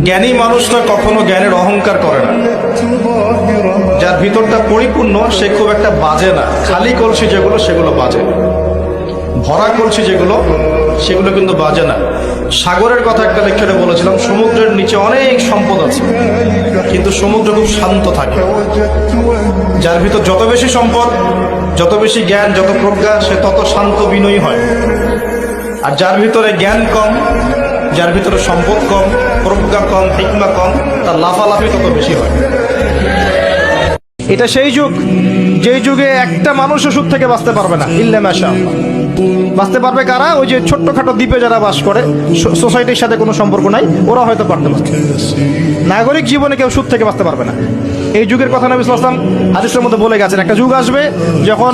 জ্ঞানী মানুষরা কখনো জ্ঞানের অহংকার করে না। যার ভিতরটা পরিপূর্ণ সে খুব একটা বাজে না। খালি কলসি যেগুলো সেগুলো বাজে, ভরা কলসি যেগুলো সেগুলো কিন্তু বাজে না। সাগরের কথা একটা লেকচারে বলেছিলাম, সমুদ্রের নিচে অনেক সম্পদ আছে, কিন্তু সমুদ্র খুব শান্ত থাকে। যার ভিতর যত বেশি সম্পদ, যত বেশি জ্ঞান, যত প্রজ্ঞা, সে তত শান্ত বিনয়ী হয়। আর যার ভিতরে জ্ঞান কম, যার ভিতরে সম্পদ কম, প্রজ্ঞা কম, হিকমা কম, তার লাফালাফি তত বেশি হয়। এটা সেই যুগ, যেই যুগে একটা মানুষও সুদ থেকে বাঁচতে পারবে না, ইল্লা মাশাআল্লাহ। বাঁচতে পারবে কারা? ওই যে ছোট্টখাটো দ্বীপে যারা বাস করে, সোসাইটির সাথে কোনো সম্পর্ক নাই, ওরা হয়তো পারতে পারে। নাগরিক জীবনে কেউ সুদ থেকে বাঁচতে পারবে না। এই যুগের কথা নবী সাল্লাল্লাহু আলাইহি ওয়াসাল্লাম হাদিসের মধ্যে বলে গেছেন, একটা যুগ আসবে যখন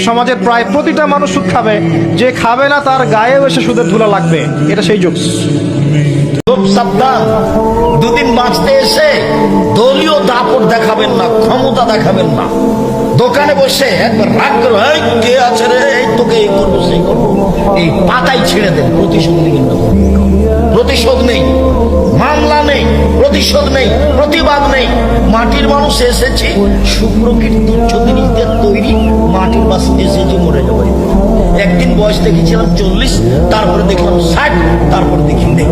সমাজের প্রায় প্রতিটা মানুষ সুদ খাবে, যে খাবে না তার গায়েও এসে সুদের ধুলা লাগবে। এটা সেই যুগ। খুব সাবধান, দুদিন বাঁচতে এসে দলীয় দাপট দেখাবেন না, ক্ষমতা দেখাবেন না। দোকানে বসে একবার রাগ করো, এই কে আছে রে, এই তোকে এই করবো সেই করবো, এই পাতাই ছেড়ে দেন। প্রতিশোধ নেবেন না, প্রতিশোধ নেই, মামলা নেই, প্রতিশোধ নেই, প্রতিবাদ নেই। মাটির মানুষ এসেছে, সুপ্রকৃতির জিনিসদের তৈরি মাটির বাস এসেছে, মরে যাবে। একদিন বয়স দেখেছিলাম 40, তারপরে দেখলাম 60, তারপর দেখি নেই।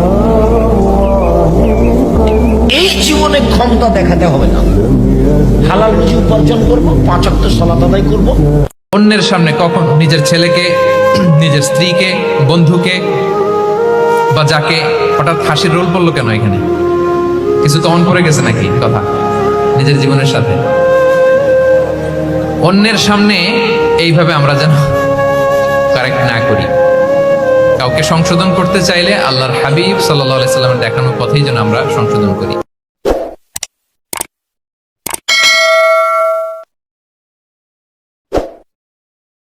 এই জীবনে ক্ষমতা দেখাতে হবে না। হালাল রুজি উপার্জন করবো, 5 ওয়াক্ত সালাত আদায় করবো। অন্যের সামনে কখন নিজের ছেলেকে, নিজের স্ত্রীকে, বন্ধুকে বা যাকে, হঠাৎ হাসির রোল পড়লো কেন এখানে? কিছু তো অন করে গেছে নাকি কথা নিজের জীবনের সাথে? অন্যের সামনে এইভাবে আমরা যেন কারেক্ট না করি। কাউকে সংশোধন করতে চাইলে আল্লাহর হাবিব সাল্লাল্লাহু আলাইহি সাল্লামের দেখানো পথেই যেন আমরা সংশোধন করি।